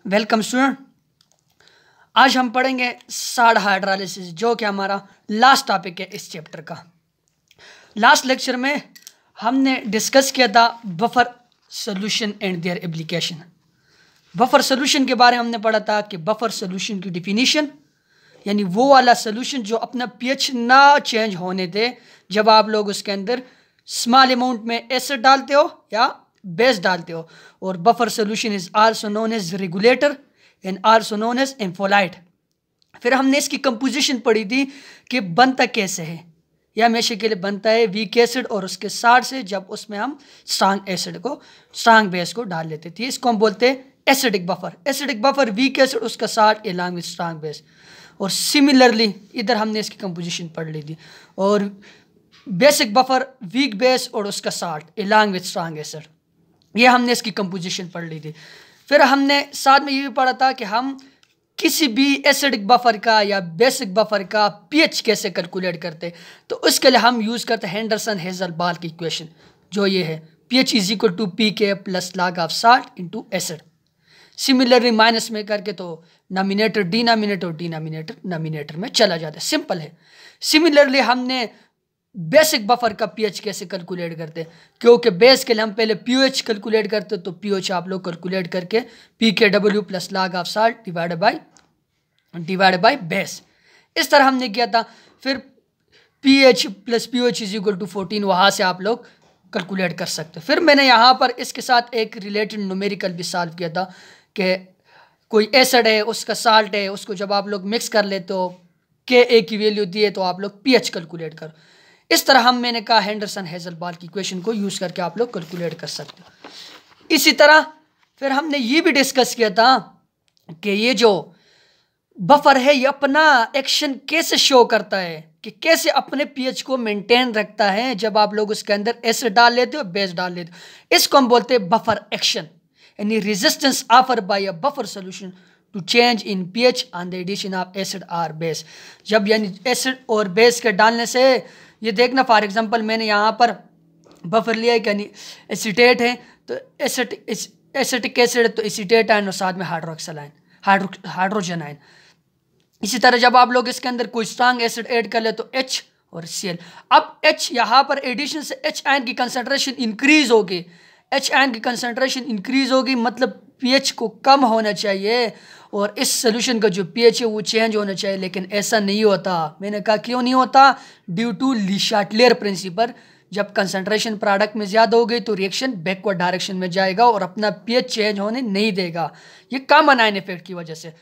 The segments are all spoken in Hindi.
Welcome student. आज हम पढ़ेंगे साल्ट हाइड्रोलिसिस, जो कि हमारा लास्ट टॉपिक है इस चैप्टर का। लास्ट लेक्चर में हमने डिस्कस किया था buffer solution and their application. Buffer solution के बारे में हमने पढ़ा था कि बफर सॉल्यूशन की डिफिनीशन यानी वो वाला सॉल्यूशन जो अपना पीएच ना चेंज होने दे जब आप लोग उसके अंदर स्मॉल अमाउंट में एसिड डालते हो या बेस डालते हो। और buffer solution is also known as regulator and also known as ampholyte. फिर हमने इसकी कंपोजिशन पढ़ी थी कि बनता कैसे है। यह हमेशा के लिए बनता है वीक एसिड और उसके साथ से जब उसमें हम स्ट्रांग बेस को डाल लेते थे। इसको हम बोलते हैं acidic buffer. Acidic buffer weak acid उसका salt along with strong base. और सिमिलरली इधर हमने इसकी कंपोजिशन पढ़ ली थी। और बेसिक बफर वीक बेस और उसका salt along with strong acid, ये हमने इसकी कंपोजिशन पढ़ ली थी। फिर हमने साथ में ये भी पढ़ा था कि हम किसी भी एसिडिक बफर का या बेसिक बफर का पीएच कैसे कैलकुलेट करते। तो उसके लिए हम यूज़ करते हैं हेंडरसन हेज़ल-बाल की इक्वेशन, जो ये है pH is equal to pK plus log of salt into acid. Similarly minus में करके तो नॉमिनेटर डिनोमिनेटर और डिनोमिनेटर नॉमिनेटर में चला जाता है। सिंपल है। सिमिलरली हमने बेसिक बफर का पीएच कैसे कैलकुलेट करते हैं, क्योंकि बेस के लिए हम पहले पीएच कैलकुलेट करते तो पीएच आप लोग कैलकुलेट करके pKw plus log of salt divide by base, इस तरह हमने किया था। फिर pH plus pH is equal to 14, वहाँ से आप लोग कैलकुलेट कर सकते हो। फिर मैंने यहाँ पर इसके साथ एक रिलेटेड न्यूमेरिकल भी सॉल्व किया था कि कोई एसिड है उसका साल्ट है, उसको जब आप लोग मिक्स कर लेते हो Ka की वैल्यू दिए तो आप लोग pH कैलकुलेट करो। इस तरह मैंने कहा हेंडरसन हेज़ल-बाल की इक्वेशन को यूज़ करके आप लोग कैलकुलेट कर सकते हो। इसी तरह फिर हमने ये भी डिस्कस किया था कि ये जो बफर है ये अपना एक्शन कैसे शो करता है, कि कैसे अपने पीएच को मेंटेन रखता है जब आप लोग उसके अंदर एसिड डाल लेते हो बेस डाल लेते हो। इसको हम बोलते हैं बफर एक्शन, यानी resistance offer by a buffer solution to change in pH on the addition of acid और बेस। जब यानी एसिड और बेस के डालने से, ये देखना फॉर एग्जांपल मैंने यहाँ पर बफर लिया है यानी एसीटेट है तो एसिटिक एसिड है तो एसीटेट आयन और साथ में हाइड्रोक्सिल आयन हाइड्रोजन आयन। इसी तरह जब आप लोग इसके अंदर कोई स्ट्रांग एसिड ऐड कर ले तो H और Cl। अब H यहाँ पर एडिशन से H आयन की कंसंट्रेशन इंक्रीज होगी। H आयन की कंसंट्रेशन इंक्रीज होगी मतलब pH को कम होना चाहिए और इस सोल्यूशन का जो pH है वो चेंज होना चाहिए, लेकिन ऐसा नहीं होता। मैंने कहा क्यों नहीं होता? Due to Le Chatelier principle. जब कंसंट्रेशन प्रोडक्ट में ज़्यादा हो गई तो रिएक्शन बैकवर्ड डायरेक्शन में जाएगा और अपना pH चेंज होने नहीं देगा, ये कॉमन आयन इफेक्ट की वजह से।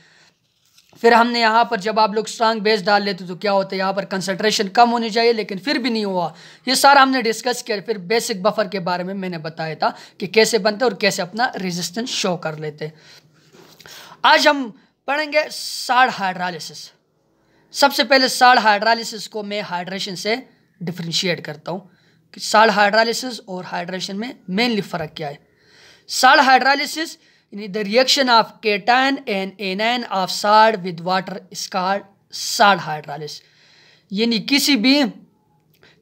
फिर हमने यहाँ पर जब आप लोग स्ट्रांग बेस डाल लेते तो क्या होता है, यहाँ पर कंसंट्रेशन कम होनी चाहिए लेकिन फिर भी नहीं हुआ। ये सारा हमने डिस्कस किया। फिर बेसिक बफर के बारे में मैंने बताया था कि कैसे बनते और कैसे अपना रेजिस्टेंस शो कर लेते। आज हम पढ़ेंगे साल्ट हाइड्रोलिसिस। सबसे पहले साल्ट हाइड्रोलिसिस को मैं हाइड्रेशन से डिफ्रेंशिएट करता हूँ कि साल्ट हाइड्रोलिसिस और हाइड्रेशन में मेनली फ़र्क क्या है। Salt hydrolysis the reaction of cation and anion of salt with water is called salt hydrolysis। यानी किसी भी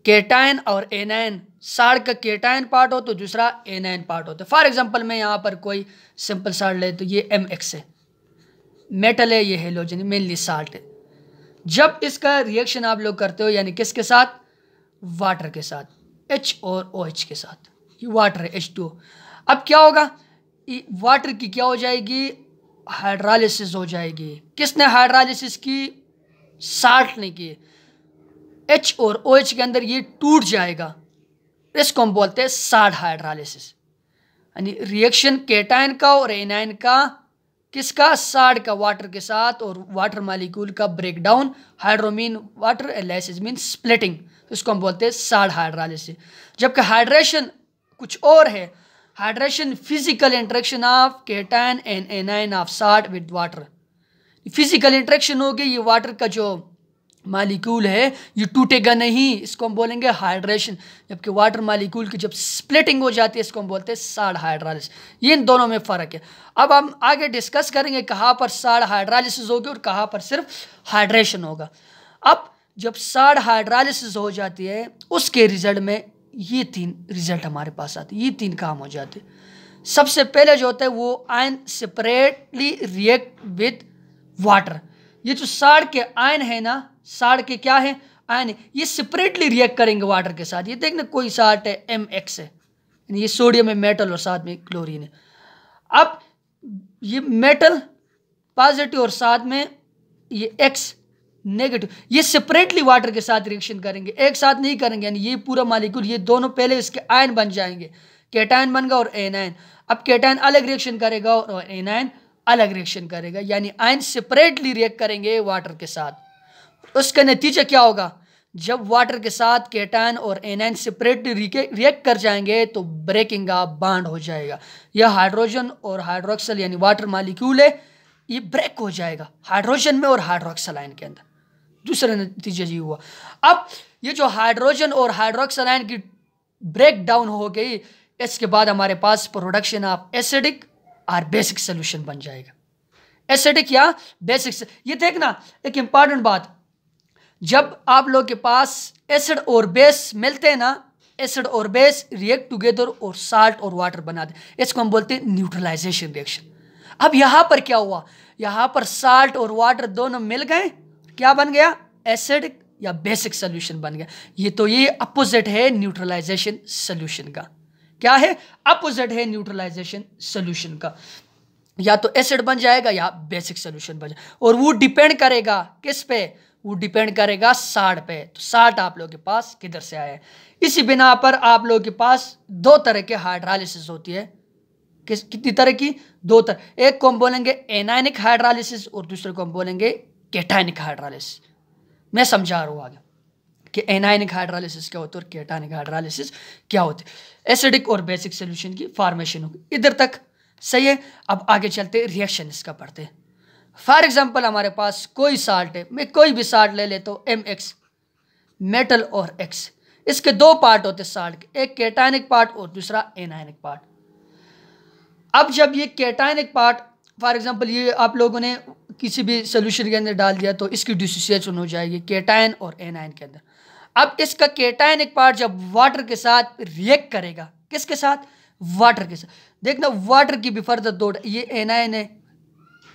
केटायन और एनायन, साल्ट का केटायन पार्ट हो तो दूसरा एनायन पार्ट होता है। फॉर एग्जांपल मैं यहाँ पर कोई सिंपल साल्ट ले तो ये MX है, मेटल है, ये हेलोजन मेनली साल्ट है। जब इसका रिएक्शन आप लोग करते हो यानी किसके साथ? वाटर के साथ, H और OH के साथ। ये वाटर है H2O। अब क्या होगा, वाटर की क्या हो जाएगी? हाइड्रोलिसिस हो जाएगी। किसने हाइड्रोलिसिस की? साल्ट ने की। H और OH के अंदर ये टूट जाएगा, इसको हम बोलते हैं साल्ट हाइड्रोलिसिस। यानी रिएक्शन केटायन का और एनायन का, किसका? साल्ट का वाटर के साथ, और वाटर मॉलिक्यूल का breakdown, hydro mean water, एलाइसिस mean splitting, इसको हम बोलते हैं साल्ट हाइड्रोलिसिस। जबकि हाइड्रेशन कुछ और है। Hydration physical interaction of cation and anion of salt with water. Physical interaction होगी, ये वाटर का जो मॉलिक्यूल है ये टूटेगा नहीं, इसको हम बोलेंगे हाइड्रेशन। जबकि वाटर मॉलिक्यूल की जब स्प्लिटिंग हो जाती है इसको हम बोलते हैं साल्ट हाइड्रोलिसिस। ये इन दोनों में फ़र्क है। अब हम आगे डिस्कस करेंगे कहाँ पर साल्ट हाइड्रोलिसिस होगी और कहाँ पर सिर्फ हाइड्रेशन होगा। अब जब साल्ट हाइड्रोलिसिस हो जाती है उसके रिजल्ट में ये 3 रिजल्ट हमारे पास आते, ये 3 काम हो जाते। सबसे पहले जो होता है वो ion separately react with water. ये जो साल्ट के आयन है ना, साल्ट के क्या है, आयन है, ये सेपरेटली रिएक्ट करेंगे वाटर के साथ। ये देखना कोई साल्ट है MX है, ये सोडियम है मेटल और साथ में क्लोरीन है। अब ये मेटल पॉजिटिव और साथ में ये X नेगेटिव, ये सेपरेटली वाटर के साथ रिएक्शन करेंगे, एक साथ नहीं करेंगे। यानी ये पूरा मॉलिक्यूल, ये दोनों पहले इसके आयन बन जाएंगे, कैटायन बन गया और एनायन। अब कैटायन अलग रिएक्शन करेगा और एनायन अलग रिएक्शन करेगा, यानी आयन सेपरेटली रिएक्ट करेंगे वाटर के साथ। उसका नतीजा क्या होगा, जब वाटर के साथ कैटायन और एनायन सेपरेटली रिएक्ट कर जाएंगे तो ब्रेकिंग ऑफ बॉन्ड हो जाएगा। यह हाइड्रोजन और हाइड्रोक्सल यानी वाटर मॉलिक्यूल है, ये ब्रेक हो जाएगा हाइड्रोजन में और हाइड्रोक्सल आयन के अंदर। दूसरा नतीजा ये हुआ। अब ये जो हाइड्रोजन और हाइड्रोक्सल आयन की ब्रेक डाउन हो गई, इसके बाद हमारे पास प्रोडक्शन ऑफ एसिडिक और बेसिक सोल्यूशन बन जाएगा। एसिडिक या बेसिक, ये देखना एक इंपॉर्टेंट बात, जब आप लोग के पास एसिड और बेस मिलते हैं ना, एसिड और बेस रिएक्ट टुगेदर और साल्ट और वाटर बनाते, इसको हम बोलते हैं न्यूट्रलाइजेशन रिएक्शन। अब यहाँ पर क्या हुआ, यहाँ पर साल्ट और वाटर दोनों मिल गए, क्या बन गया, एसिडिक या बेसिक सोल्यूशन बन गया। ये अपोजिट है न्यूट्रलाइजेशन सोल्यूशन का। क्या है, अपोजिट है न्यूट्रलाइजेशन सोल्यूशन का। या तो एसिड बन जाएगा या बेसिक सोल्यूशन बन जाएगा, और वो डिपेंड करेगा किस पे, वो डिपेंड करेगा साल्ट पे। तो साल्ट आप लोगों के पास किधर से आया है, इसी बिना पर आप लोगों के पास दो तरह के हाइड्रोलाइसिस होती है। कितनी तरह की, दो तरह। एक को हम बोलेंगे एनायनिक हाइड्रोलाइसिस और दूसरे को हम बोलेंगे कैटायनिक हाइड्रोलाइसिस। मैं समझा रहा हूँ आगे कि एनायनिक हाइड्रोलाइसिस क्या होता है और कैटायनिक हाइड्रोलाइसिस क्या होती है। एसिडिक और बेसिक सोल्यूशन की फॉर्मेशन होगी, इधर तक सही है। अब आगे चलते रिएक्शन इसका पढ़ते हैं। फॉर एग्जांपल हमारे पास कोई साल्ट है, मैं कोई भी साल्ट ले लेता हूँ MX, मेटल और X, इसके दो पार्ट होते हैं साल्ट के, एक कैटायनिक पार्ट और दूसरा एनायनिक पार्ट। अब जब ये कैटायनिक पार्ट, फॉर एग्जांपल ये आप लोगों ने किसी भी सोल्यूशन के अंदर डाल दिया तो इसकी डिसोसिएशन हो जाएगी कैटायन और एनायन के अंदर। अब इसका कैटायनिक पार्ट जब वाटर के साथ रिएक्ट करेगा, किसके साथ, वाटर के साथ। देखना वाटर की भी फर्दर दो, ये एनायन है,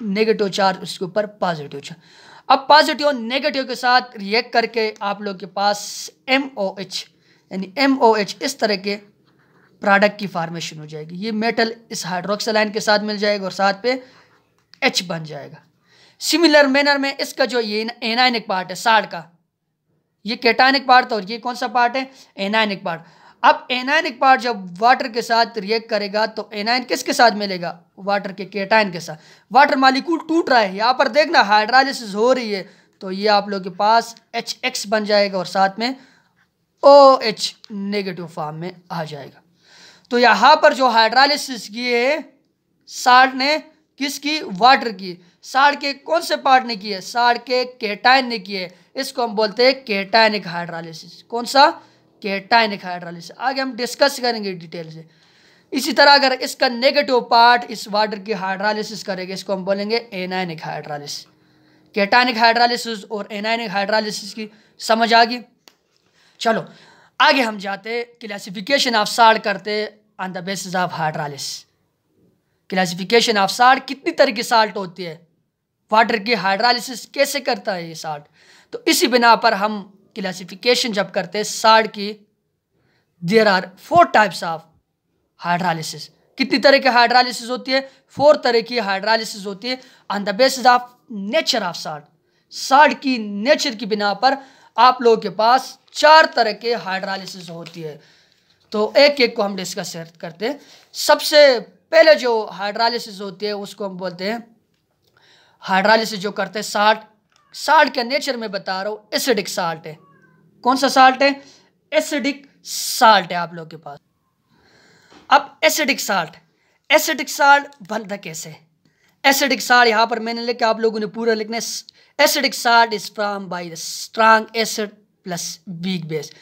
नेगेटिव चार्ज, उसके ऊपर पॉजिटिव चार्ज। अब पॉजिटिव और नेगेटिव के साथ रिएक्ट करके आप लोग के पास MOH यानी MOH इस तरह के प्रोडक्ट की फॉर्मेशन हो जाएगी। ये मेटल इस हाइड्रोक्सल आयन के साथ मिल जाएगा और साथ पे H बन जाएगा। सिमिलर मैनर में इसका जो ये एनायनिक पार्ट है साल्ट का, ये कैटायनिक पार्ट था और ये कौन सा पार्ट है, एनायनिक पार्ट। अब एनायनिक पार्ट जब वाटर के साथ रिएक्ट करेगा तो एनायन किसके साथ मिलेगा, वाटर के कैटायन के साथ। वाटर मॉलिक्यूल टूट रहा है, यहाँ पर देखना हाइड्रोलाइसिस हो रही है, तो ये आप लोग के पास HX बन जाएगा और साथ में OH नेगेटिव फॉर्म में आ जाएगा। तो यहाँ पर जो हाइड्रोलाइसिस की है साल्ट ने, किसकी, वाटर की। साल्ट के कौन से पार्ट ने किए, साल्ट के कैटायन ने किए, इसको हम बोलते हैं कैटायनिक हाइड्रोलाइसिस। कौन सा, कैटायनिक हाइड्रोलाइसिस। आगे हम डिस्कस करेंगे डिटेल से। इसी तरह अगर इसका नेगेटिव पार्ट इस वाटर की हाइड्रोलाइसिस करेगा, इसको हम बोलेंगे एनायनिक हाइड्रोलाइसिस। कैटायनिक हाइड्रोलाइसिस और एनायनिक हाइड्रोलाइसिस की समझ आ गई। चलो आगे हम जाते, क्लासिफिकेशन ऑफ साल्ट करते on the basis of hydrolysis. Classification of salt, कितनी तरह की साल्ट होती है, वाटर की हाइड्रोलाइसिस कैसे करता है ये साल्ट। तो इसी बिना पर हम क्लासिफिकेशन जब करते हैं साल्ट की, there are 4 types of hydrolysis. कितनी तरह की हाइड्रोलाइसिस होती है, 4 तरह की हाइड्रोलाइसिस होती है on the basis of nature of salt. Salt की नेचर की बिना पर आप लोगों के पास 4 तरह के हाइड्रोलाइसिस होती है। तो एक एक को हम डिस्कस करते हैं। सबसे पहले जो हाइड्रोलाइसिस होती है उसको हम बोलते हैं, हाइड्रोलाइसिस जो करते हैं साल्ट, साल्ट का नेचर में बता रहा हूँ, एसिडिक साल्ट है। कौन सा साल्ट है, एसिडिक साल्ट है आप लोग के पास। अब एसिडिक साल्ट बनता कैसे, एसिडिक साल्ट यहाँ पर मैंने लिखा, आप लोगों ने पूरा लिखना है। Acidic salt is from by the strong acid plus weak base.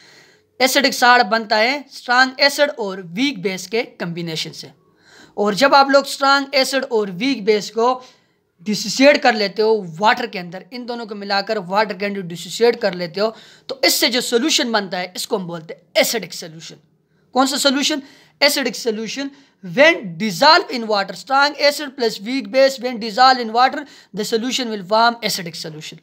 Acidic salt बनता है स्ट्रॉन्ग एसिड और वीक बेस के कम्बिनेशन से। और जब आप लोग स्ट्रॉन्ग एसिड और वीक बेस को डिसोसिएट कर लेते हो वाटर के अंदर, इन दोनों को मिलाकर वाटर के अंदर डिसोसिएट कर लेते हो, तो इससे जो सोल्यूशन बनता है इसको हम बोलते हैं एसिडिक सोल्यूशन। कौन सा solution, acidic solution when dissolved in water. Strong acid plus weak base when dissolved in water, the solution will form acidic solution.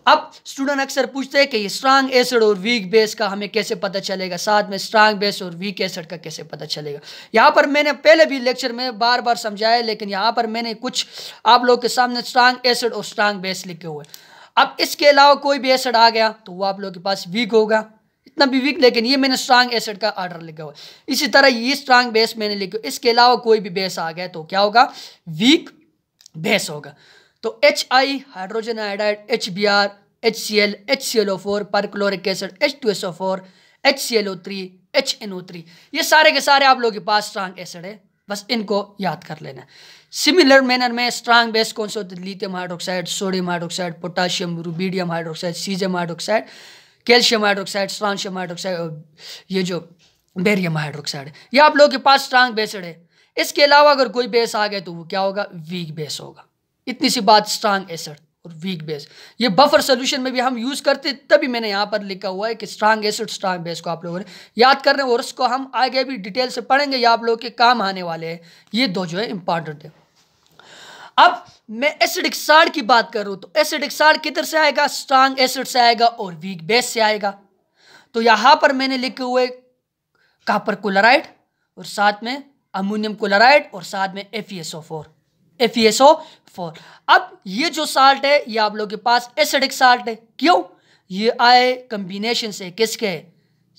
अब स्टूडेंट अक्सर पूछते हैं कि ये स्ट्रांग एसिड और वीक बेस का हमें कैसे पता चलेगा, साथ में स्ट्रांग बेस और वीक एसिड का कैसे पता चलेगा। यहाँ पर मैंने पहले भी लेक्चर में बार बार समझाया, लेकिन यहाँ पर मैंने कुछ आप लोग के सामने स्ट्रांग एसिड और स्ट्रांग बेस लिखे हुए। अब इसके अलावा कोई भी एसिड आ गया तो वो आप लोग के पास वीक होगा, इतना भी वीक, लेकिन ये मैंने स्ट्रांग एसिड का ऑर्डर लिखा हुआ। इसी तरह ये स्ट्रांग बेस मैंने लिखा, इसके अलावा कोई भी बेस आ गया तो क्या होगा, वीक बेस होगा। तो HI hydrogen iodide, HBr, HCl, HClO4, perchloric acid, H2SO4, HClO3, HNO3, ये सारे के सारे आप लोगों के पास स्ट्रांग एसिड है, बस इनको याद कर लेना। सिमिलर मैनर में स्ट्रांग बेस कौन से होते हैं, lithium hydroxide, sodium hydroxide, potassium, rubidium hydroxide, caesium hydroxide, calcium hydroxide, स्ट्रांशियम hydroxide और ये जो बेरियम हाइड्रोक्साइड है, ये आप लोगों के पास स्ट्रांग बेस्ड है। इसके अलावा अगर कोई बेस आ गया तो वो क्या होगा, वीक बेस होगा। इतनी सी बात स्ट्रांग एसिड और वीक बेस, ये बफर सोल्यूशन में भी हम यूज करते, तभी मैंने यहाँ पर लिखा हुआ है कि स्ट्रांग एसिड स्ट्रांग बेस को आप लोगों ने याद करना है, और उसको हम आगे भी डिटेल से पढ़ेंगे, ये आप लोगों के काम आने वाले हैं। ये दो जो है इंपॉर्टेंट है। अब मैं एसिडिक सॉल्ट की बात कर रहा हूं, तो एसिडिक सॉल्ट किधर से आएगा, स्ट्रांग एसिड से आएगा और वीक बेस से आएगा। तो यहां पर मैंने लिखे हुए कॉपर क्लोराइड और साथ में अमोनियम क्लोराइड और साथ में FeSO4। अब ये जो साल्ट है ये आप लोगों के पास एसिडिक साल्ट है, क्यों, ये आए कॉम्बिनेशन से, किसके,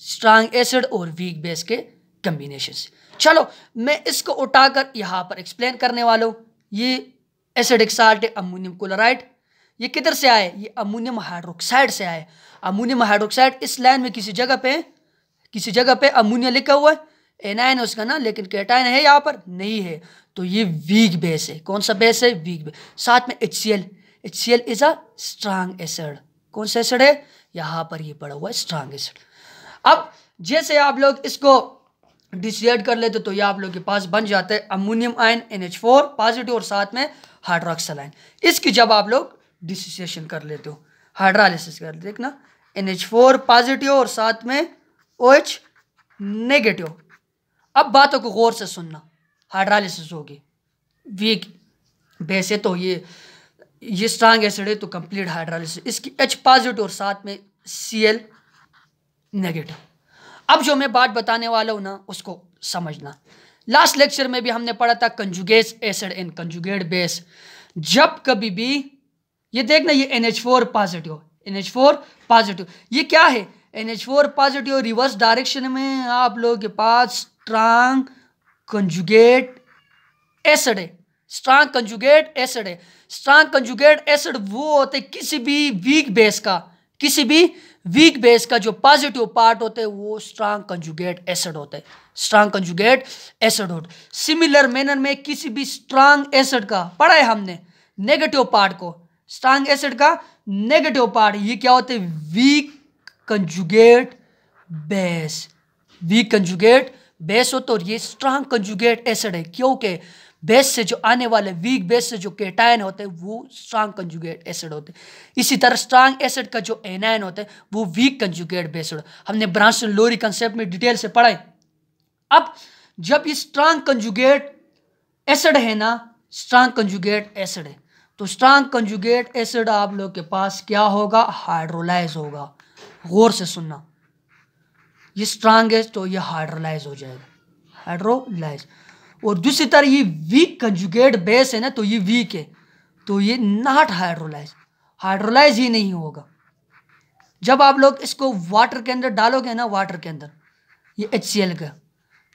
स्ट्रांग एसिड और वीक बेस के कॉम्बिनेशन से। चलो मैं इसको उठाकर यहां पर एक्सप्लेन करने वाला हूं। ये एसिडिक साल्ट है अमोनियम क्लोराइड, ये किधर से आए, ये अमोनियम हाइड्रोक्साइड से आए। अमोनियम हाइड्रोक्साइड इस लाइन में किसी जगह पे अमोनिया लिखा हुआ है, एनायन है उसका ना, लेकिन कैटायन है यहाँ पर नहीं है, तो ये वीक बेस है। कौन सा बेस है, वीक बेस। साथ में HCl is a strong acid. कौन सा एसिड है, यहाँ पर ये पड़ा हुआ है स्ट्रांग एसिड। अब जैसे आप लोग इसको डिसाइड कर लेते तो ये आप लोग के पास बन जाता है अमोनियम आयन NH4 पॉजिटिव और साथ में हाइड्रोक्सिल आयन। इसकी जब आप लोग डिसोसिएशन कर लेते हो, हाइड्रोलाइसिस कर लेते, देखना NH4 पॉजिटिव और साथ में OH नेगेटिव। अब बातों को गौर से सुनना, हाइड्रोलाइसिस होगी, वीक बेस है तो ये स्ट्रांग एसिड है तो कंप्लीट हाइड्रोलाइसिस, इसकी H पॉजिटिव और साथ में Cl नेगेटिव। अब जो मैं बात बताने वाला हूं ना उसको समझना। लास्ट लेक्चर में भी हमने पढ़ा था conjugate acid and conjugate base. जब कभी भी ये देखना, ये NH4 पॉजिटिव, ये क्या है, NH4 पॉजिटिव रिवर्स डायरेक्शन में आप लोगों के पास स्ट्रांग कंजुगेट एसिड है। स्ट्रांग कंजुगेट एसिड वो होते हैं किसी भी वीक बेस का जो पॉजिटिव पार्ट होते हैं वो स्ट्रांग कंजुगेट एसिड होते हैं, सिमिलर मैनर में किसी भी स्ट्रांग एसिड का पढ़ा है हमने नेगेटिव पार्ट को, स्ट्रांग एसिड का नेगेटिव पार्ट ये क्या होते हैं, वीक कंजुगेट बेस होता है, और ये स्ट्रांग कंजुगेट एसिड है क्योंकि बेस से जो आने वाले वीक बेस से जो कैटायन होते हैं वो स्ट्रांग कंजुगेट एसिड होते हैं। इसी तरह स्ट्रांग एसिड का जो एनायन होता है वो वीक कंजुगेट बेस होता है। हमने ब्रांसन लोरी कंसेप्ट में डिटेल से पढ़ा है। अब जब ये स्ट्रांग कंजुगेट एसिड है ना, तो स्ट्रांग कंजुगेट एसिड आप लोग के पास क्या होगा, हाइड्रोलाइज होगा। गौर से सुनना, ये स्ट्रांग है तो ये हाइड्रोलाइज हो जाएगा, और दूसरी तरह ये वीक कंजुगेट बेस है ना, तो ये वीक है तो ये नॉट हाइड्रोलाइज ही नहीं होगा। जब आप लोग इसको वाटर के अंदर डालोगे ना, ये HCl का,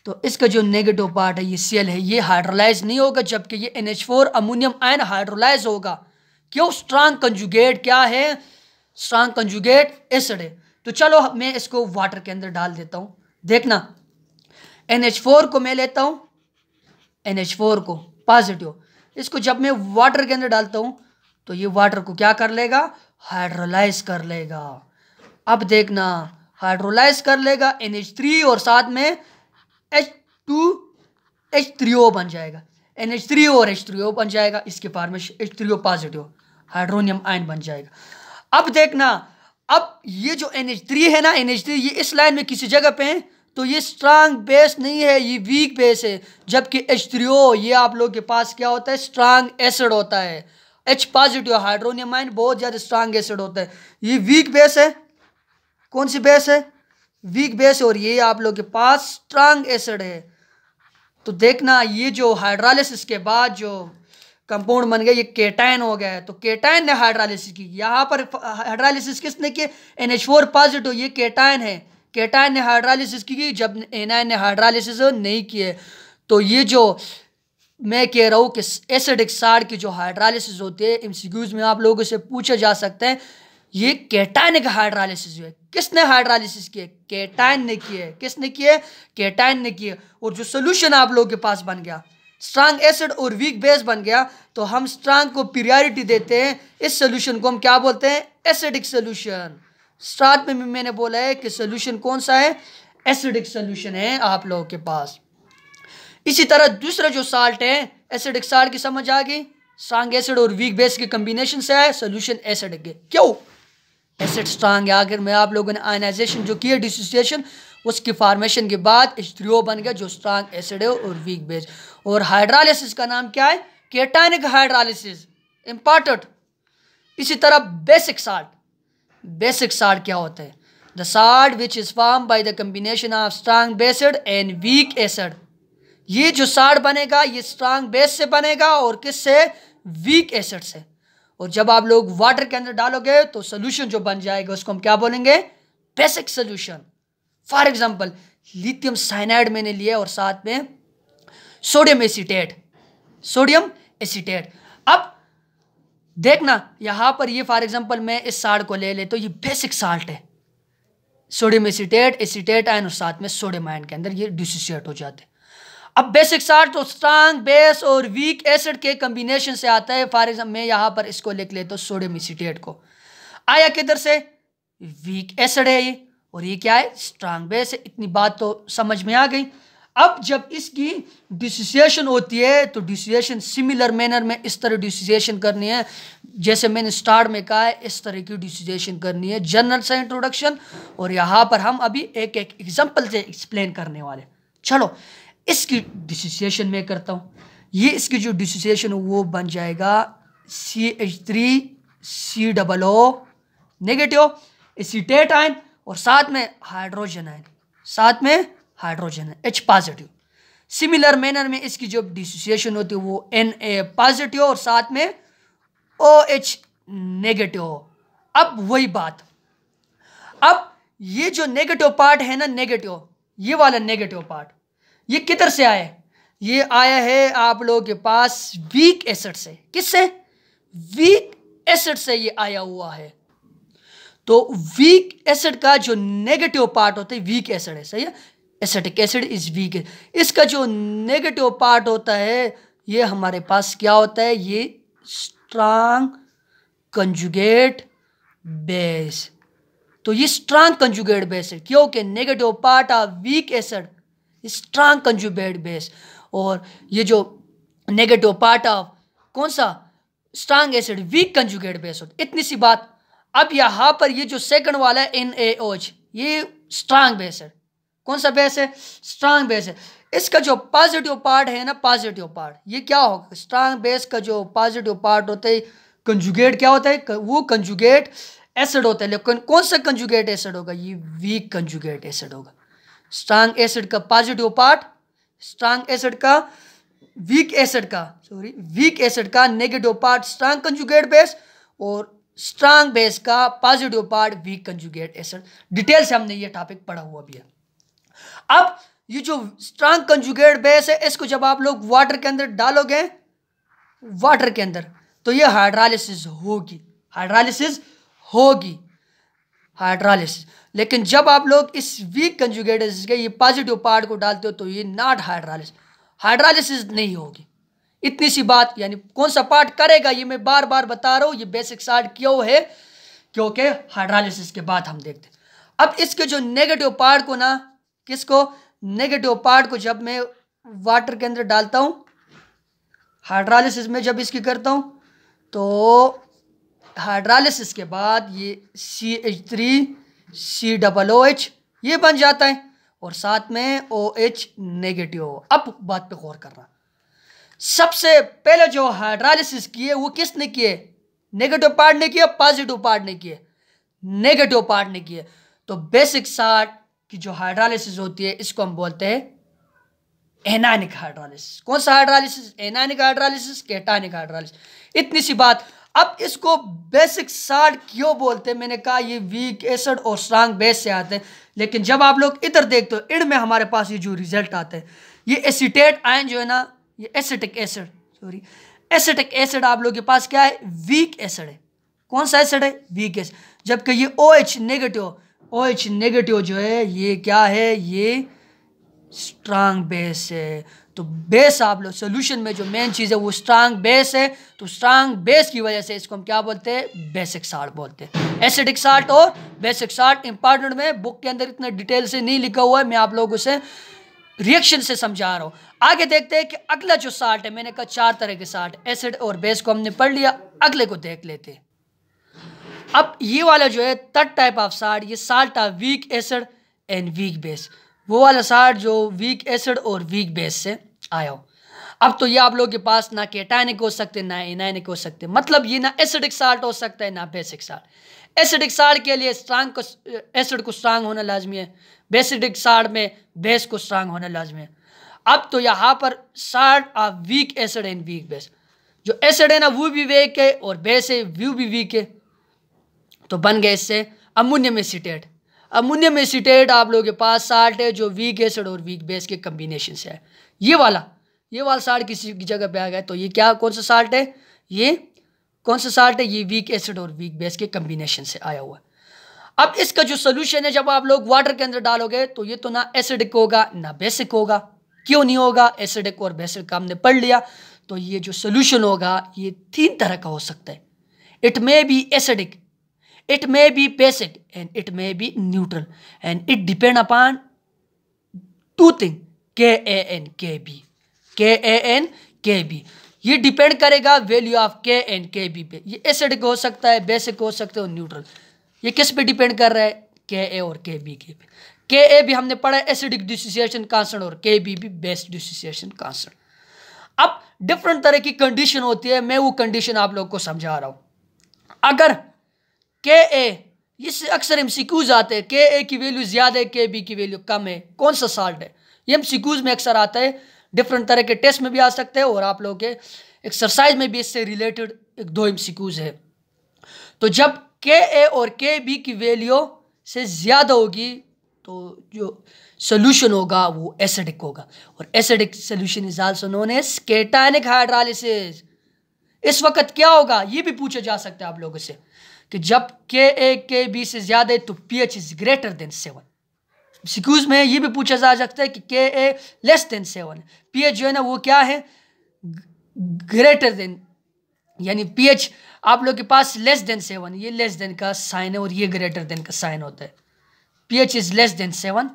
तो इसका जो नेगेटिव पार्ट है ये Cl है, ये हाइड्रोलाइज नहीं होगा, जबकि ये NH4 अमोनियम आयन हाइड्रोलाइज होगा। क्यों, स्ट्रांग कंजुगेट क्या है, स्ट्रांग कंजुगेट एसिड है। तो चलो मैं इसको वाटर के अंदर डाल देता हूं, देखना NH4 को मैं लेता हूं, NH4 को पॉजिटिव, इसको जब मैं वाटर के अंदर डालता हूं तो ये वाटर को क्या कर लेगा, हाइड्रोलाइज कर लेगा। अब देखना हाइड्रोलाइज कर लेगा NH3 और साथ में H2H3O बन जाएगा, NH3 और H3O बन जाएगा, इसके formation H3O positive hydronium ion बन जाएगा। अब देखना, अब ये जो NH3 है ना, NH3 ये इस लाइन में किसी जगह पे है तो ये स्ट्रांग बेस नहीं है, ये वीक बेस है। जबकि H3O ये आप लोग के पास क्या होता है, स्ट्रांग एसिड होता है। H पॉजिटिव हाइड्रोनियम आयन बहुत ज़्यादा स्ट्रांग एसिड होता है, ये वीक बेस है। कौन सी बेस है, वीक बेस, और ये आप लोग के पास स्ट्रांग एसिड है। तो देखना ये जो हाइड्रोलिसिस के बाद जो कंपाउंड बन गया ये केटायन हो गया है। तो केटायन ने हाइड्रोलिसिस की, यहाँ पर हाइड्रोलिसिस किसने की, NH4 पॉजिटिव, ये केटायन है। केटायन ने हाइड्रोलिसिस की, जब एनायन ने हाइड्रोलिसिस नहीं किए। तो ये जो मैं कह रहा हूँ कि एसिडिक साल्ट की जो हाइड्रोलिसिस होती है, एमसीक्यूज में आप लोगों से पूछे जा सकते हैं, ये केटायनिक हाइड्रोलिसिस है। किसने हाइड्रोलिसिस किए, केटायन ने किए। किसने किए, केटायन ने किए। और जो सोल्यूशन आप लोगों के पास बन गया, स्ट्रांग एसिड और वीक बेस बन गया, तो हम स्ट्रांग को प्रियोरिटी देते हैं। इस सोल्यूशन को हम क्या बोलते हैं, एसिडिक सोल्यूशन। स्टार्ट में मैंने बोला है कि सोल्यूशन कौन सा है, एसिडिक सोल्यूशन है आप लोगों के पास। इसी तरह दूसरा जो साल्ट है, एसिडिक साल्ट की समझ आ गई, स्ट्रांग एसिड और वीक बेस के कॉम्बिनेशन से है, सोल्यूशन एसिडिक है। क्यों, एसिड स्ट्रांग है। आखिर में आप लोगों ने आयनाइजेशन जो की है, डिसोसिएशन, उसकी फॉर्मेशन के बाद H3O बन गया जो स्ट्रांग एसिड है और वीक बेस। और हाइड्रोलिसिस का नाम क्या है, केटायनिक हाइड्रोलिसिस, इंपॉर्टेंट। इसी तरह बेसिक साल्ट, बेसिक साल्ट क्या होता है, the salt which is form by the combination of strong based and weak acid. ये जो साल्ट बनेगा ये स्ट्रांग बेस से बनेगा और किससे, वीक एसिड से। और जब आप लोग वाटर के अंदर डालोगे तो सोल्यूशन जो बन जाएगा उसको हम क्या बोलेंगे, basic solution. For example lithium cyanide मैंने लिया और साथ में सोडियम एसीटेट, सोडियम एसीटेट। अब देखना यहां पर ये फॉर एग्जांपल मैं इस साल्ट को ले ले तो ये बेसिक साल्ट है, सोडियम एसीटेट, एसीटेट आयन और साथ में सोडियम आयन के अंदर ये डिसोसिएट हो जाते हैं। अब बेसिक साल्ट तो स्ट्रांग बेस और वीक एसिड के कॉम्बिनेशन से आता है। फॉर एग्जांपल मैं यहाँ पर इसको लिख लेता हूँ, सोडियम एसीटेट को, आया किधर से, वीक एसिड है ये, और ये क्या है, स्ट्रांग बेस है। इतनी बात तो समझ में आ गई। अब जब इसकी डिसोसिएशन होती है तो डिसोसिएशन सिमिलर मैनर में इस तरह डिसोसिएशन करनी है जैसे मैंने स्टार्ट में कहा है, इस तरह की डिसोसिएशन करनी है, जनरल सा इंट्रोडक्शन। और यहाँ पर हम अभी एक एक एग्जाम्पल से एक्सप्लेन करने वाले। चलो इसकी डिसोसिएशन मैं करता हूँ। ये इसकी जो डिसोसिएशन है वो बन जाएगा CH3COO नेगेटिव एसीटेट आयन और साथ में हाइड्रोजन आयन, साथ में हाइड्रोजन है H पॉजिटिव। सिमिलर मैनर में इसकी जो डिसोसिएशन होती है वो Na पॉजिटिव और साथ में OH नेगेटिव। अब वही बात, अब ये जो नेगेटिव पार्ट है ना, नेगेटिव, ये वाला नेगेटिव पार्ट ये किधर से आया है, ये आया है आप लोगों के पास वीक एसिड से। किससे, वीक एसिड से ये आया हुआ है। तो वीक एसिड का जो नेगेटिव पार्ट होता है, वीक एसिड है, सही है, एसिटिक एसिड इज वीक। इसका जो नेगेटिव पार्ट होता है ये हमारे पास क्या होता है, ये स्ट्रांग कंजुगेट बेस। तो ये स्ट्रांग कंजुगेट बेस है क्योंकि negative part of weak acid strong conjugate base, और ये जो नेगेटिव पार्ट ऑफ कौन सा, strong acid, weak conjugate base होता। इतनी सी बात। अब यहाँ पर ये जो सेकंड वाला है NaOH, ये स्ट्रांग बेस है। कौन सा बेस है, स्ट्रांग बेस है। इसका जो पॉजिटिव पार्ट है ना, पॉजिटिव पार्ट, ये क्या होगा, स्ट्रांग बेस का जो पॉजिटिव पार्ट होता है कंजुगेट क्या होता है, वो कंजुगेट एसिड होता है। लेकिन कौन सा कंजुगेट एसिड होगा, ये वीक कंजुगेट एसिड होगा। स्ट्रांग एसिड का पॉजिटिव पार्ट, स्ट्रांग एसिड का वीक एसिड का, सॉरी वीक एसिड का negative part strong conjugate base, और स्ट्रांग बेस का positive part weak conjugate acid. Detail से हमने ये टॉपिक पढ़ा हुआ भी है। अब ये जो स्ट्रांग कंजुगेट बेस है इसको जब आप लोग वाटर के अंदर डालोगे, वाटर के अंदर, तो ये हाइड्रोलिसिस होगी, हाइड्रोलिसिस होगी, हाइड्रोलिसिस। लेकिन जब आप लोग इस वीक कंजुगेट एसिड के ये पॉजिटिव पार्ट को डालते हो तो ये नॉट हाइड्रोलिसिस, हाइड्रोलिसिस नहीं होगी। इतनी सी बात। यानी कौन सा पार्ट करेगा ये मैं बार बार बता रहा हूँ, ये बेसिक साल्ट क्यों है, क्योंकि हाइड्रोलिसिस के बाद हम देखते हैं। अब इसके जो नेगेटिव पार्ट को ना, किसको, नेगेटिव पार्ट को जब मैं वाटर के अंदर डालता हूँ, हाइड्रोलिसिस में जब इसकी करता हूँ, तो हाइड्रोलिसिस के बाद ये CH3COOH ये बन जाता है। और साथ में OH नेगेटिव हो। अब बात पे गौर करना, सबसे पहले जो हाइड्रोलाइसिस किए वो किसने किए? नेगेटिव पार्ट ने किया, पॉजिटिव पार्ट ने किए? नेगेटिव पार्ट ने किए। तो बेसिक साल्ट की जो हाइड्रोलाइसिस होती है इसको हम बोलते हैं एनायनिक हाइड्रोलाइसिस। कौन सा hydrolysis? Anionic hydrolysis, cationic hydrolysis. इतनी सी बात। अब इसको बेसिक साल्ट क्यों बोलते हैं? मैंने कहा ये वीक एसिड और स्ट्रांग बेस से आते हैं, लेकिन जब आप लोग इधर देखते हो, इनमें हमारे पास ये जो रिजल्ट आता है, ये एसीटेट आयन जो है ना, ये acetic acid, sorry acetic acid आप लोग के पास क्या है? वीक एसिड है। कौन सा एसिड है? Weak acid. जबकि ये OH नेगेटिव जो है ये क्या है? ये स्ट्रांग बेस है। तो बेस आप लोग सोल्यूशन में जो मेन चीज़ है वो स्ट्रांग बेस है। तो स्ट्रांग बेस की वजह से इसको हम क्या बोलते हैं? बेसिक साल्ट बोलते हैं। एसिडिक साल्ट और बेसिक साल्ट इंपॉर्टेंट में बुक के अंदर इतना डिटेल से नहीं लिखा हुआ है, मैं आप लोगों से रिएक्शन से समझा रहा हूँ। आगे देखते हैं कि अगला जो साल्ट है, मैंने कहा 4 तरह के साल्ट, एसिड और बेस को हमने पढ़ लिया, अगले को देख लेते हैं। अब ये वाला जो है थर्ड टाइप ऑफ साल्ट, ये salt of weak acid and weak base. वो वाला साल्ट जो वीक एसिड और वीक बेस से आया हो। अब तो ये आप लोगों के पास ना कैटायनिक हो सकते ना एनायनिक हो सकते, मतलब ये ना एसिडिक साल्ट हो सकता है ना बेसिक साल्ट। एसिडिक साल्ट के लिए स्ट्रांग को एसिड को स्ट्रांग होना लाजमी है, बेसिडिक साल्ट में बेस को स्ट्रांग होना लाजमी है। अब तो यहाँ पर salt of weak acid and weak base, जो एसिड है ना वो भी वीक है और बेस है वो भी वीक है। तो बन गए इससे अमोनियम एसीटेट। अमोनियम एसीटेट आप लोगों के पास साल्ट है जो वीक एसिड और वीक बेस के कम्बिनेशन से है। ये वाला साल्ट किसी की जगह पे आ गया, तो ये क्या कौन सा साल्ट है? ये कौन सा साल्ट है? ये वीक एसिड और वीक बेस के कम्बिनेशन से आया हुआ है। अब इसका जो सोल्यूशन है जब आप लोग वाटर के अंदर डालोगे तो ये तो ना एसिडिक होगा ना बेसिक होगा। क्यों नहीं होगा? एसिडिक और बेसिक का हमने पढ़ लिया। तो ये जो सोल्यूशन होगा ये 3 तरह का हो सकता है। It may be acidic, it may be basic and it may be neutral and it depend upon 2 things, Ka and Kb। ये डिपेंड करेगा value of K and Kb पे। ये एसिडिक हो सकता है, बेसिक हो सकता है और न्यूट्रल। ये किस पे डिपेंड कर रहा है? Ka और Kb के पे। Ka भी हमने पढ़ा है एसिडिक डिसोसिएशन कांस्टेंट और Kb भी बेस डिसोसिएशन कांस्टेंट। अब डिफरेंट तरह की कंडीशन होती है, मैं वो कंडीशन आप लोग को समझा रहा हूं। अगर Ka, इससे अक्सर MCQs आते हैं, Ka की वैल्यू ज़्यादा है, Kb की वैल्यू कम है, कौन सा साल्ट है? ये MCQs में अक्सर आता है, डिफरेंट तरह के टेस्ट में भी आ सकते हैं और आप लोगों के एक्सरसाइज में भी इससे रिलेटेड 1-2 MCQs है। तो जब Ka और Kb की वैल्यू से ज़्यादा होगी तो जो सोल्यूशन होगा वो एसिडिक होगा, और acidic solution is also known as cationic hydrolysis. इस वक्त क्या होगा ये भी पूछा जा सकता है आप लोगों से कि जब Ka Kb से ज्यादा है तो pH इज ग्रेटर देन 7। सिक्यूज में ये भी पूछा जा सकता है कि Ka लेस देन 7, pH जो है ना वो क्या है? ग्रेटर देन, यानी pH आप लोग के पास लेस देन 7, ये लेस देन का साइन है और ये ग्रेटर देन का साइन होता है। pH इज लेस देन 7,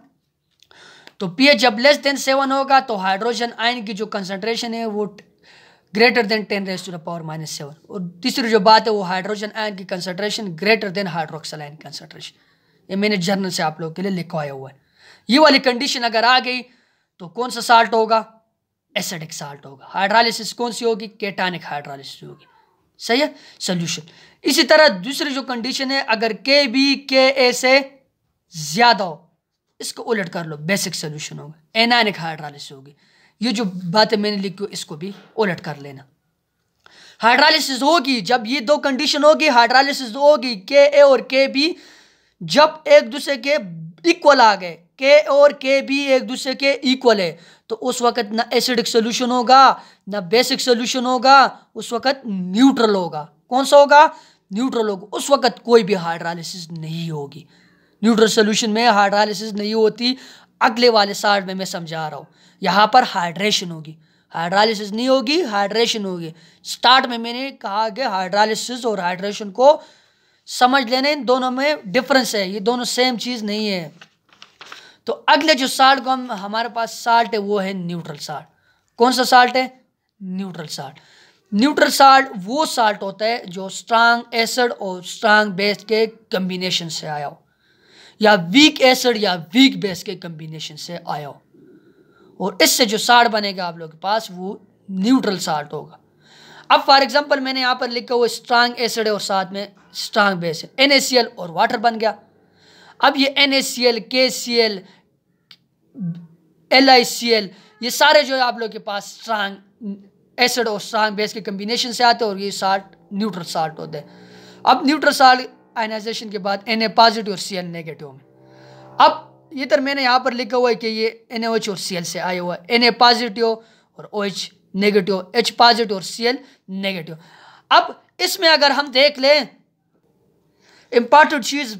तो pH जब लेस देन 7 होगा तो हाइड्रोजन आयन की जो कंसंट्रेशन है वो ग्रेटर देन 10⁻⁻⁷। और तीसरी जो बात है वो हाइड्रोजन आयन की concentration greater than hydroxyl ion concentration. ये मैंने जर्नल से आप लोगों के लिए लिखवाया हुआ है। ये वाली कंडीशन अगर आ गई तो कौन सा साल्ट होगा? एसिडिक साल्ट होगा। हाइड्रोलाइसिस कौन सी होगी? कैटायनिक हाइड्रोलाइसिस होगी। सही है सोल्यूशन। इसी तरह दूसरी जो कंडीशन है, अगर Kb Ka से ज्यादा हो, इसको उलट कर लो, बेसिक सोल्यूशन होगा, एनायनिक हाइड्रोलाइसिस होगी। ये जो बातें मैंने लिखी इसको भी उलट कर लेना। हाइड्रोलाइसिस होगी जब ये 2 कंडीशन होगी, हाइड्रोलाइसिस होगी Ka और Kb जब एक दूसरे के इक्वल आ गए, K और Kb एक दूसरे के इक्वल है, तो उस वक्त ना एसिडिक सोल्यूशन होगा ना बेसिक सोल्यूशन होगा, उस वक्त न्यूट्रल होगा। कौन सा होगा? न्यूट्रल होगा। उस वक्त कोई भी हाइड्रोलाइसिस नहीं होगी। न्यूट्रल सोल्यूशन में हाइड्रोलाइसिस नहीं होती। अगले वाले साइड में मैं समझा रहा हूँ, यहाँ पर हाइड्रेशन होगी, हाइड्रोलाइसिस नहीं होगी, हाइड्रेशन होगी। स्टार्ट में मैंने कहा कि हाइड्रोलाइसिस और हाइड्रेशन को समझ लेने, इन दोनों में डिफरेंस है, ये दोनों सेम चीज़ नहीं है। तो अगले जो साल्ट को हमारे पास साल्ट है वो है न्यूट्रल साल्ट। कौन सा साल्ट है? Neutral salt. न्यूट्रल साल्ट वो साल्ट होता है जो स्ट्रांग एसिड और स्ट्रांग बेस के कम्बिनेशन से आया हो। या वीक एसिड या वीक बेस के कम्बिनेशन से आया हो, और इससे जो साल्ट बनेगा आप लोगों के पास वो न्यूट्रल साल्ट होगा। अब फॉर एग्जांपल मैंने यहाँ पर लिखा हुआ स्ट्रांग एसिड है और साथ में स्ट्रांग बेस है, NaCl और वाटर बन गया। अब ये NaCl, KCl, LiCl ये सारे जो है आप लोग के पास स्ट्रांग एसिड और स्ट्रांग बेस के कम्बिनेशन से आते हैं, और ये साल्ट न्यूट्रल साल्ट होते हैं। अब न्यूट्रल साल्ट आयनाइजेशन के बाद Na पॉजिटिव और Cl नेगेटिव में। अब इधर मैंने यहाँ पर लिखा हुआ है कि ये NaOH और Cl से आया हुआ है, Na पॉजिटिव और OH नेगेटिव, H पॉजिटिव और Cl नेगेटिव। अब इसमें अगर हम देख लें इंपॉर्टेंट चीज़,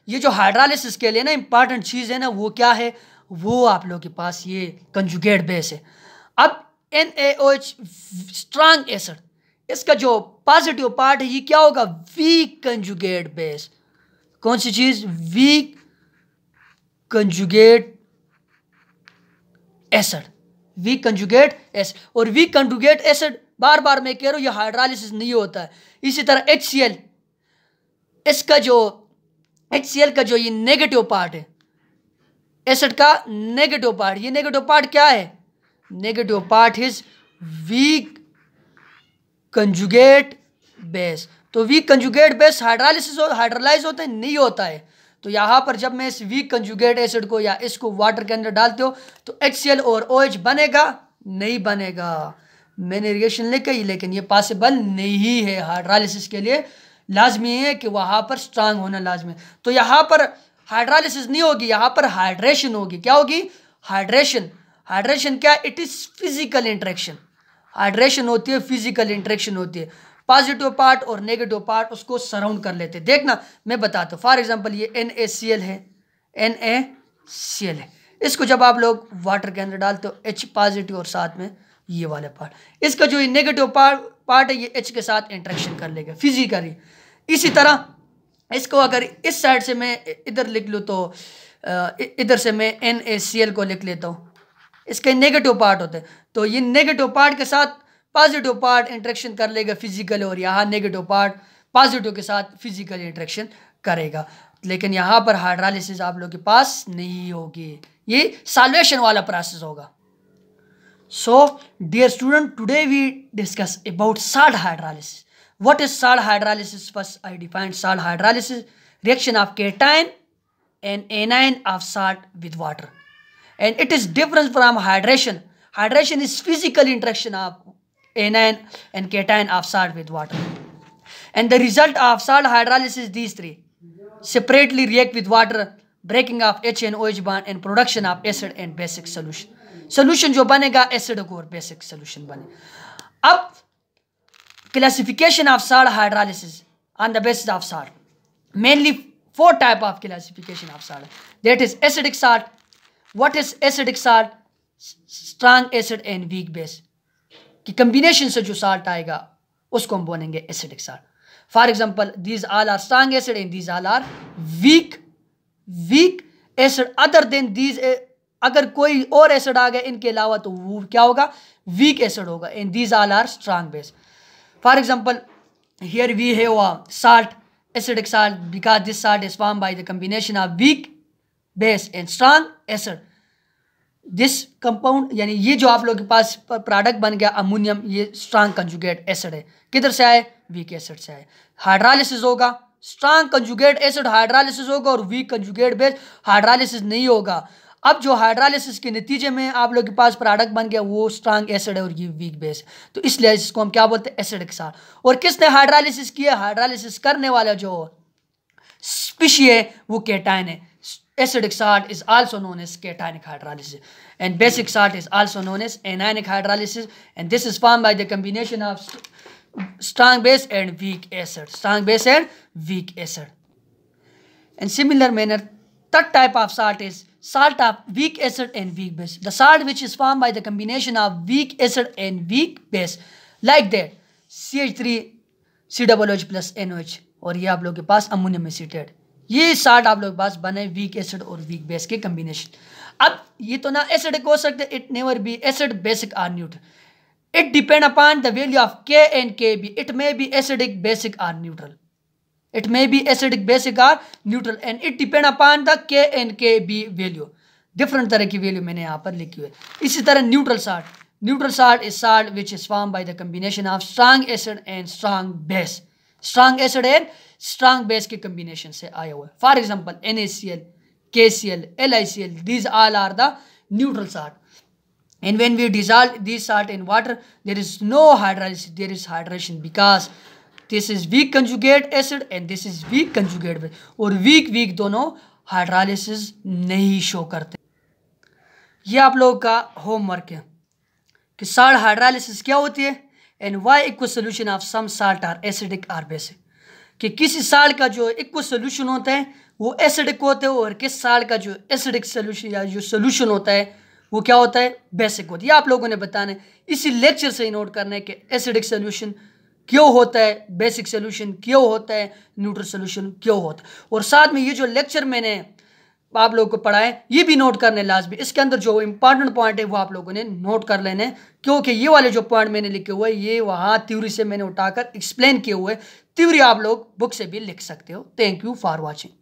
ये जो हाइड्रोलिसिस के लिए ना इंपॉर्टेंट चीज़ है ना, वो क्या है, वो आप लोगों के पास ये कंजुगेट बेस है। अब NaOH स्ट्रांग एसिड, इसका जो पॉजिटिव पार्ट है ये क्या होगा, वीक कंजुगेट बेस। कौन सी चीज, weak conjugate acid, weak conjugate acid. और वीक कंजुगेट एसिड बार बार मैं कह रहा हूं ये हाइड्रोलिसिस नहीं होता है। इसी तरह HCl, इसका जो HCl का जो ये नेगेटिव पार्ट है एसिड का नेगेटिव पार्ट, ये नेगेटिव पार्ट क्या है, negative part is weak conjugate base. तो वीक कंजुगेट बेस हाइड्रोलाइज होता है, नहीं होता है। तो यहाँ पर जब मैं इस वीक कंजुगेट एसिड को या इसको वाटर के अंदर डालते हो तो HCl और OH बनेगा, नहीं बनेगा। मैंने रिएक्शन लिखी लेकिन ये पॉसिबल नहीं है, हाइड्रोलाइसिस के लिए लाजमी है कि वहाँ पर स्ट्रांग होना लाजमी है। तो यहाँ पर हाइड्रोलाइसिस नहीं होगी, यहाँ पर हाइड्रेशन होगी। क्या होगी, हाइड्रेशन। हाइड्रेशन क्या, it is physical interaction. Hydration होती है, फिजिकल इंटरेक्शन होती है। पॉजिटिव पार्ट और नेगेटिव पार्ट उसको सराउंड कर लेते हैं। देखना मैं बताता हूँ, फॉर एग्जांपल ये NaCl है, NaCl है, इसको जब आप लोग वाटर के अंदर डालते हो H पॉजिटिव और साथ में ये वाला पार्ट, इसका जो नेगेटिव पार्ट है ये H के साथ इंटरेक्शन कर लेगा फिजिकली। इसी तरह इसको अगर इस साइड से मैं इधर लिख लूँ तो इधर से मैं NaCl को लिख लेता हूँ, इसके नेगेटिव पार्ट होते हैं, तो ये नेगेटिव पार्ट के साथ पॉजिटिव पार्ट इंटरेक्शन कर लेगा फिजिकल, और यहाँ नेगेटिव पार्ट पॉजिटिव के साथ फिजिकल इंटरेक्शन करेगा। लेकिन यहाँ पर हाइड्रोलाइसिस आप लोग के पास नहीं होगी, ये सॉल्वेशन वाला प्रोसेस होगा। So dear student, today we discuss about salt hydrolysis. What is salt hydrolysis? First I defined salt hydrolysis, reaction of cation and anion of salt with water, and it is different from hydration. Hydration is physical interaction of anion and cation of salt with water, and the result of salt hydrolysis, these three separately react with water, breaking of H and OH bond and production of acid and basic solution. Solution जो बनेगा एसिड और बेसिक सोल्यूशन बने। अब classification of salt hydrolysis on the basis of salt, mainly 4 type of classification of salt, that is acidic salt. What is acidic salt? Strong acid and weak base की combination से जो salt आएगा उसको हम बोलेंगे acidic salt. For example, these all are strong acid and these all are weak acid. Other than these, अगर कोई और एसिड आ गया इनके अलावा तो वो क्या होगा, वीक एसिड होगा, and these all are strong base. For example, here we have a salt, acidic salt, because this salt is formed by the combination of weak base and strong acid. This compound यानी ये जो आप लोग के पास प्रोडक्ट बन गया अमोनियम, ये स्ट्रांग कंजुगेट एसिड है। किधर से आए, वीक एसिड से आए। हाइड्रोलाइसिस होगा, स्ट्रांग कंजुगेट एसिड हाइड्रोलाइसिस होगा और वीक कंजुगेट बेस हाइड्रोलाइसिस नहीं होगा। अब जो हाइड्रोलाइसिस के नतीजे में आप लोग के पास प्रोडक्ट बन गया वो स्ट्रांग एसिड है और ये वीक बेस, तो इसलिए इसको हम क्या बोलते हैं, एसिडिक साल्ट। और किसने हाइड्रोलाइसिस किया, हाइड्रोलाइसिस करने वाला जो स्पीशी है वो केटाइन है। Acidic salt is also known as cationic hydrolysis, and basic salt is also known as anionic hydrolysis, and this is formed by the combination of strong base and weak acid. Strong base and weak acid. In similar manner, third type of salt is salt of weak acid and weak base. The salt which is formed by the combination of weak acid and weak base, like that CH3 COOH plus NOH, और ये आप लोग के पास अमोनियम एसीटेट, ये साल्ट आप लोग के पास बने वीक एसिड और वीक बेस के कॉम्बिनेशन। अब ये तो ना एसिडिक हो सकते, it never be acid, basic or neutral. It depend upon the value of K and Kb. It may be acidic, basic or neutral. It may be acidic, basic or neutral and it depend upon the K and Kb value. Different तरह की वैल्यू मैंने यहाँ पर लिखी हुई है। इसी तरह neutral salt is salt which is form by the combination of strong acid and strong base. Strong acid and strong base के कम्बिनेशन से आया हुआ है। For example NaCl, KCl, LiCl, these all are the neutral salt. And when we dissolve these salt in water, there is no hydrolysis, there is hydration because this is weak conjugate acid and this is weak conjugate base. और weak दोनों हाइड्रोलिसिस नहीं शो करते। ये आप लोगों का होमवर्क है कि साल्ट हाइड्रोलिसिस क्या होती है and why aqueous solution of some salt are acidic or basic. कि किसी साल्ट का जो एक्वस सॉल्यूशन होता है वो एसिडिक होता है और किस साल्ट का जो एसिडिक सॉल्यूशन या जो सॉल्यूशन होता है वो क्या होता है, बेसिक होता है। ये आप लोगों ने बताना है, इसी लेक्चर से ही नोट करना है कि एसिडिक सॉल्यूशन क्यों होता है, बेसिक सॉल्यूशन क्यों होता है, न्यूट्रल सॉल्यूशन क्यों होता है। और साथ में ये जो लेक्चर मैंने आप लोगों को पढ़ाया ये भी नोट करने लाजमी। इसके अंदर जो इंपॉर्टेंट पॉइंट है वो आप लोगों ने नोट कर लेने, क्योंकि ये वाले जो पॉइंट मैंने लिखे हुए ये वहाँ थ्योरी से मैंने उठाकर एक्सप्लेन किए हुए। थ्योरी आप लोग बुक से भी लिख सकते हो। Thank you for watching.